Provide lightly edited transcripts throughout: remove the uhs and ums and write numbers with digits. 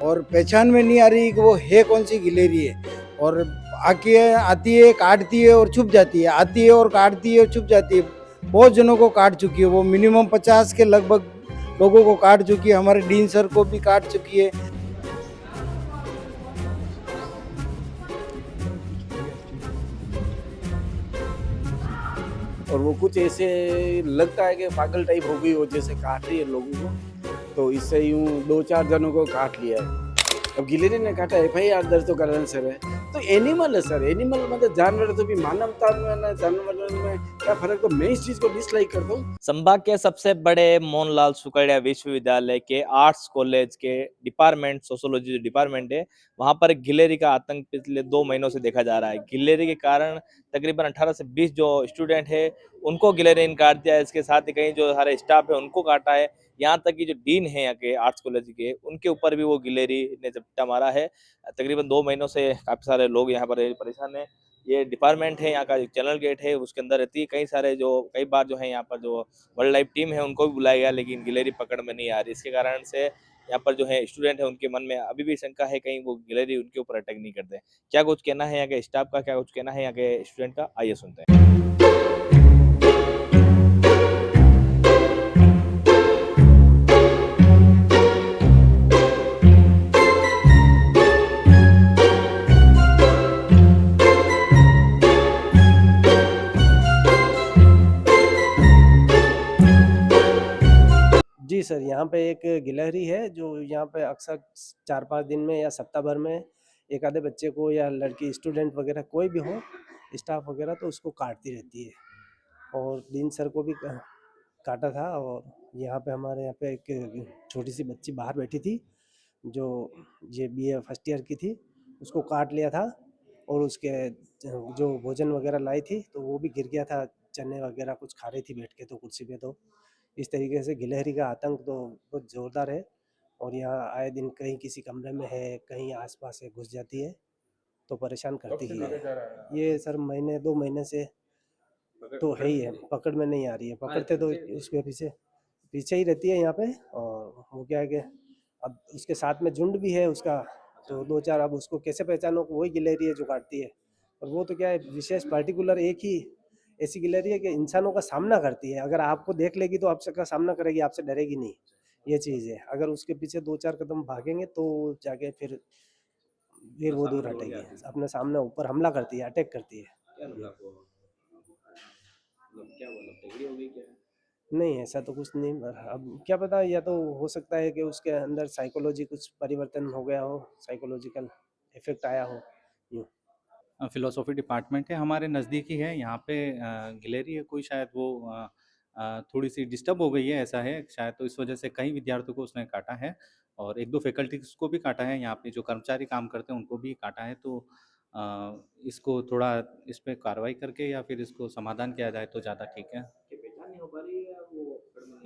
और पहचान में नहीं आ रही कि वो है कौन सी गिलहरी है। और आके आती है, काटती है और छुप जाती है, आती है और काटती है और छुप जाती है। बहुत जनों को काट चुकी है वो, मिनिमम 50 के लगभग लोगों को काट चुकी है, हमारे डीन सर को भी काट चुकी है। और वो कुछ ऐसे लगता है कि पागल टाइप हो गई हो, जैसे काट रही है लोगों को। तो इससे यूं 2-4 जनों को काट लिया है। अब गिलहरी ने काटा, एफआईआर दर्ज तो कराना सर है। तो एनिमल है सर, एनिमल मतलब जानवर है, तो भी मानवता में ना जानवर में क्या फर्क। तो मैं इस चीज को डिसलाइक करता हूँ। संभाग के सबसे बड़े मोहनलाल सुकड़िया विश्वविद्यालय के आर्ट्स कॉलेज के डिपार्टमेंट सोशोलॉजी डिपार्टमेंट है, वहां पर गिलहरी का आतंक पिछले 2 महीनों से देखा जा रहा है। गिलहरी के कारण तकरीबन 18 से 20 जो स्टूडेंट है उनको गिलहरी ने काट दिया है। इसके साथ ही कहीं जो सारे स्टाफ है उनको काटा है। यहाँ तक कि जो डीन है यहाँ के आर्ट्स कॉलेज के, उनके ऊपर भी वो गिलहरी ने झपटा मारा है। तकरीबन 2 महीनों से काफी सारे लोग यहाँ पर परेशान है। ये डिपार्टमेंट है, यहाँ का जो चैनल गेट है उसके अंदर रहती है। कई सारे जो कई बार जो है यहाँ पर जो वाइल्ड लाइफ टीम है उनको भी बुलाया गया, लेकिन गिलहरी पकड़ में नहीं आ रही। इसके कारण से यहाँ पर जो है स्टूडेंट है उनके मन में अभी भी शंका है कहीं वो गिलहरी उनके ऊपर अटैक नहीं करते। क्या कुछ कहना है यहाँ के स्टाफ का, क्या कुछ कहना है यहाँ के स्टूडेंट का, आइए सुनते हैं। जी सर, यहाँ पे एक गिलहरी है जो यहाँ पे अक्सर 4-5 दिन में या सप्ताह भर में एक आधे बच्चे को या लड़की स्टूडेंट वगैरह कोई भी हो, स्टाफ वगैरह, तो उसको काटती रहती है। और डीन सर को भी काटा था। और यहाँ पे हमारे यहाँ पे एक छोटी सी बच्ची बाहर बैठी थी जो ये बीए फर्स्ट ईयर की थी, उसको काट लिया था। और उसके जो भोजन वगैरह लाई थी तो वो भी गिर गया था, चने वगैरह कुछ खा रही थी बैठ के तो कुर्सी पे। तो इस तरीके से गिलहरी का आतंक तो बहुत ज़ोरदार है। और यहाँ आए दिन कहीं किसी कमरे में है, कहीं आसपास है, घुस जाती है तो परेशान करती ही है। ये सर महीने 2 महीने से तो है ही है, पकड़ में नहीं आ रही है। पकड़ते तो उसके पीछे पीछे ही रहती है यहाँ पे। और वो क्या है कि अब उसके साथ में झुंड भी है उसका, तो 2-4 अब उसको कैसे पहचानो, वही गिलहरी है जो काटती है। और वो तो क्या है, विशेष पर्टिकुलर एक ही ऐसी गिलहरी है कि इंसानों का सामना करती है। अगर आपको देख लेगी तो आपसे का सामना करेगी, आपसे डरेगी नहीं। ये चीज़ है, अगर उसके पीछे 2-4 कदम भागेंगे तो जाके फिर वो दूर हटेगी, अपने सामने ऊपर हमला करती है, अटैक करती है। नहीं, ऐसा तो कुछ नहीं। अब क्या पता, या तो हो सकता है कि उसके अंदर साइकोलॉजी कुछ परिवर्तन हो गया हो, साइकोलॉजिकल इफेक्ट आया हो यूँ। फ़िलोसॉफ़ी डिपार्टमेंट है, हमारे नज़दीक ही है। यहाँ पे गिलहरी है कोई, शायद वो थोड़ी-सी डिस्टर्ब हो गई है, ऐसा है शायद, तो इस वजह से कई विद्यार्थियों को उसने काटा है और 1-2 फैकल्टीज़ को भी काटा है। यहाँ पे जो कर्मचारी काम करते हैं उनको भी काटा है। तो इसको थोड़ा इस पे कार्रवाई करके या फिर इसको समाधान किया जाए तो ज़्यादा ठीक है।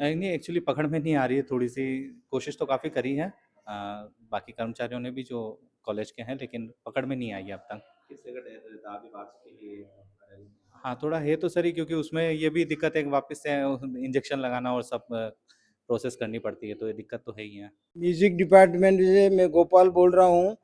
नहीं, एक्चुअली पकड़ में नहीं आ रही है, थोड़ी-सी कोशिश तो काफ़ी करी है बाकी कर्मचारियों ने भी जो कॉलेज के हैं, लेकिन पकड़ में नहीं आई है अब तक। हाँ, थोड़ा है तो सही, क्योंकि उसमें ये भी दिक्कत है कि वापस से इंजेक्शन लगाना और सब प्रोसेस करनी पड़ती है, तो ये दिक्कत तो है ही है। म्यूजिक डिपार्टमेंट से मैं गोपाल बोल रहा हूँ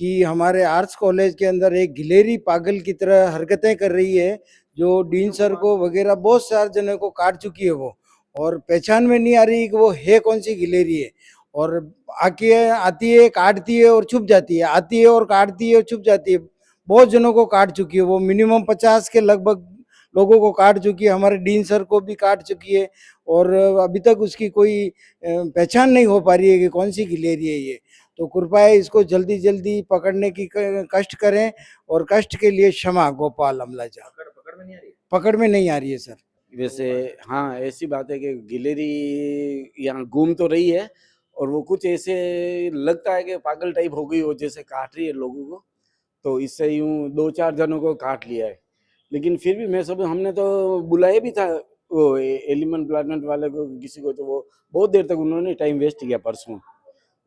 कि हमारे आर्ट्स कॉलेज के अंदर एक गिलहरी पागल की तरह हरकतें कर रही है, जो डीन सर को वगैरह बहुत सारे जनों को काट चुकी है वो। और पहचान में नहीं आ रही कि वो है कौन सी गिलहरी है। और आके आती है, काटती है और छुप जाती है, आती है और काटती है और छुप जाती है। बहुत जनों को काट चुकी है वो, मिनिमम 50 के लगभग लोगों को काट चुकी है, हमारे डीन सर को भी काट चुकी है। और अभी तक उसकी कोई पहचान नहीं हो पा रही है कि कौन सी गिलहरी है ये। तो कृपया इसको जल्दी जल्दी पकड़ने की कष्ट करें, और कष्ट के लिए क्षमा। गोपाल अमलाजा। पकड़ में नहीं आ रही है सर। वैसे हाँ, ऐसी बात है कि गिलहरी यहाँ घूम तो रही है, और वो कुछ ऐसे लगता है कि पागल टाइप हो गई हो, जैसे काट रही है लोगों को। तो इससे यूं 2-4 जनों को काट लिया है। लेकिन फिर भी मैं सब हमने तो बुलाया भी था वो एलिमेंट प्लानट वाले को, किसी को, तो वो बहुत देर तक उन्होंने टाइम वेस्ट किया परसों।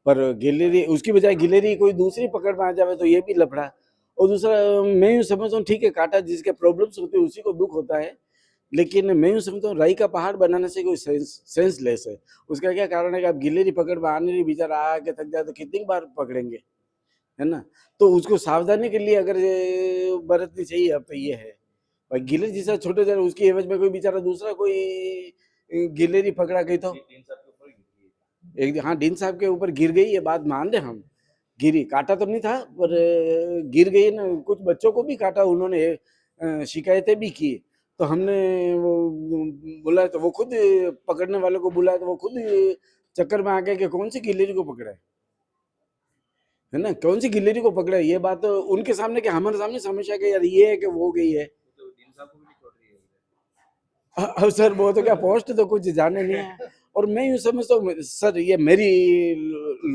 पर गिलहरी उसकी बजाय गिलहरी कोई दूसरी पकड़ में आ जावे तो ये भी लफड़ा। और दूसरा मैं यूँ समझता हूँ, ठीक है, काटा जिसके प्रॉब्लम्स होती है उसी को दुख होता है, लेकिन मैं यूँ समझता हूँ राई का पहाड़ बनाने से कोई सेंसलेस है। उसका क्या कारण है कि आप गिलहरी पकड़ में आने बेचारा आके थक जाए तो कितनी बार पकड़ेंगे, है ना? तो उसको सावधानी के लिए अगर ये बरतनी चाहिए अब तो ये है। और गिलहरी जैसा छोटे जरा उसकी एवज में कोई बेचारा दूसरा कोई गिलहरी पकड़ा गई तो एक दिन हाँ डीन साहब के ऊपर गिर गई, ये बात मान रहे हम, गिरी, काटा तो नहीं था पर गिर गई ना, कुछ बच्चों को भी काटा उन्होंने, शिकायतें भी की। तो हमने वो बुलाया तो वो खुद पकड़ने वाले को बुलाया तो वो खुद चक्कर में आ गया कि कौन सी गिलहरी को पकड़ा है ना, कौन सी गिलहरी को पकड़ा है। ये बात तो उनके सामने कि हमारे सामने समस्या कि यार ये है कि वो गई है। अब सर वो तो क्या पोस्ट तो कुछ जाने नहीं है। और मैं यूँ समझता हूँ सर, ये मेरी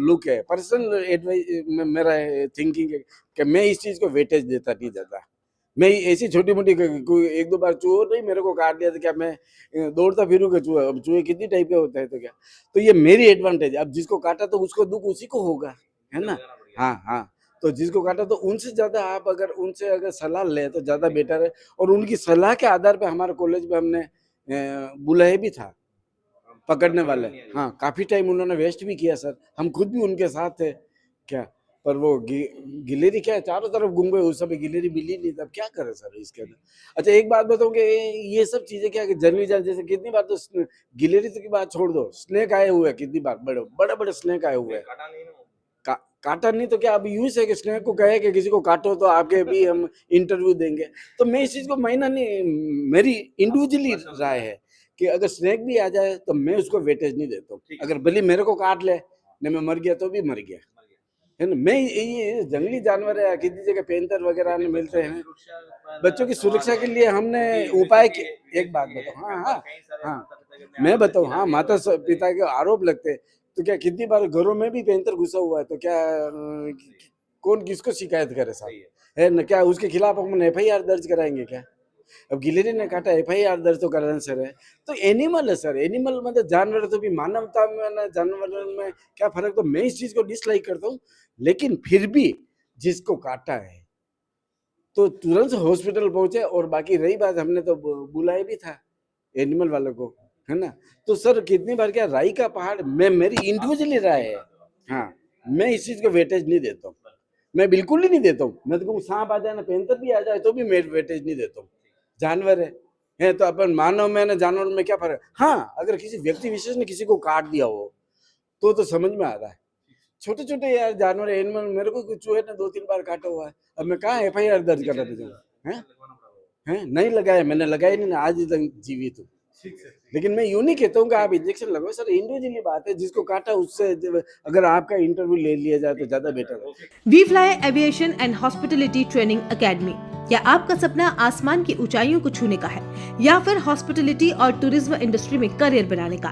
लुक है, पर्सनल एडवाइस, मेरा थिंकिंग है कि मैं इस चीज को वेटेज देता नहीं जाता। मैं ऐसी छोटी मोटी कोई एक दो बार चूहे नहीं मेरे को काट लिया तो क्या मैं दौड़ता फिरूंगा चूहे? अब चूहे कितनी टाइप के होते हैं तो क्या, तो ये मेरी एडवांटेज। अब जिसको काटा तो उसको दुख उसी को होगा, है ना? हाँ हाँ, तो जिसको काटा तो उनसे ज्यादा आप अगर उनसे अगर सलाह ले तो ज्यादा बेटर है। और उनकी सलाह के आधार पे हमारे कॉलेज में हमने बुलाए भी था पकड़ने वाले। हाँ, काफी टाइम उन्होंने वेस्ट भी किया सर, हम खुद भी उनके साथ थे क्या। पर वो गिलहरी क्या है, चारों तरफ घूम गए, उस समय गिलहरी मिली नहीं, तब क्या करे सर इसके अंदर। अच्छा एक बात बताऊं कि ये सब चीजें क्या कि जंगली जानवर जैसे कितनी बार तो गिलहरी की बात छोड़ दो, स्नेक आए हुए हैं कितनी बार, बड़े बड़े स्नेक आए हुए हैं। काटा नहीं तो क्या, अब यूं से कि स्नेक को कहे कि किसी को काटो तो आपके भी हम इंटरव्यू देंगे। तो मैं इस चीज को मायना नहीं, मेरी इंडिविजुअली राय है कि अगर स्नेक भी आ जाए तो मैं उसको वेटेज नहीं देता हूँ। अगर भले मेरे को काट ले नहीं, मैं मर गया तो भी मर गया, है ना। मैं ये जंगली जानवर है, किसी जगह पेंथर वगैरह में मिलते हैं, बच्चों की सुरक्षा के लिए हमने उपाय किए। एक बात बताओ, हाँ हाँ हाँ, मैं बताऊँ, हाँ माता पिता के आरोप लगते तो क्या कितनी बार घरों में भी पेंथर घुसा हुआ है तो क्या कौन किसको शिकायत करे साहब, है ना? क्या उसके खिलाफ हम FIR दर्ज कराएंगे क्या? अब गिलहरी ने काटा, FIR दर्ज तो कराना सर है। तो एनिमल है सर, एनिमल मतलब जानवर, तो भी मानवता में ना जानवर में क्या फर्क। तो मैं इस चीज को डिसलाइक करता हूँ, लेकिन फिर भी जिसको काटा है तो तुरंत हॉस्पिटल पहुंचे। और बाकी रही बात, हमने तो बुलाया भी था एनिमल वालों को, है ना। तो सर कितनी बार क्या राई का पहाड़, मैं मेरी इंडिविजुअली राय है, हाँ मैं इस चीज को वेटेज नहीं देता हूँ, मैं बिल्कुल ही नहीं देता हूँ। मैं तो कहूँ सांप आ जाए ना, पेंथर भी आ जाए तो भी मैं वेटेज नहीं देता हूँ। जानवर है तो अपन मानव में ना जानवर में क्या फर्क। हाँ अगर किसी व्यक्ति विशेष ने किसी को काट दिया हो तो समझ में आ रहा है। छोटे छोटे यार जानवर एनिमल, मेरे को चूहे ने 2-3 बार काटा हुआ है, अब मैं कहाँ FIR दर्ज कर रहा है? नहीं लगाया, मैंने लगाया नहीं, आज तक जीवित हूँ। लेकिन मैं यूं नहीं कहता हूँ कि आप इंजेक्शन लगाओ सर, इंडिविजुअली बात है, जिसको काटा उससे अगर आपका इंटरव्यू ले लिया जाए तो ज्यादा बेटर है। We Fly Aviation and Hospitality Training Academy. क्या आपका सपना आसमान की ऊंचाइयों को छूने का है या फिर हॉस्पिटलिटी और टूरिज्म इंडस्ट्री में करियर बनाने का?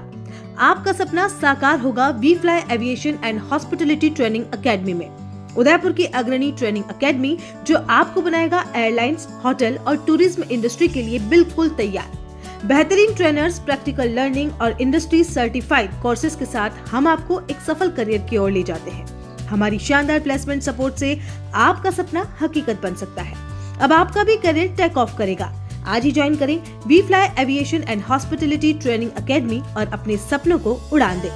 आपका सपना साकार होगा We Fly Aviation and Hospitality Training Academy में। उदयपुर की अग्रणी ट्रेनिंग एकेडमी जो आपको बनाएगा एयरलाइंस, होटल और टूरिज्म इंडस्ट्री के लिए बिल्कुल तैयार। बेहतरीन ट्रेनर्स, प्रैक्टिकल लर्निंग और इंडस्ट्री सर्टिफाइड कोर्सेज के साथ हम आपको एक सफल करियर की ओर ले जाते हैं। हमारी शानदार प्लेसमेंट सपोर्ट से आपका सपना हकीकत बन सकता है। अब आपका भी करियर टेक ऑफ करेगा। आज ही ज्वाइन करें We Fly Aviation and Hospitality Training Academy और अपने सपनों को उड़ान दें।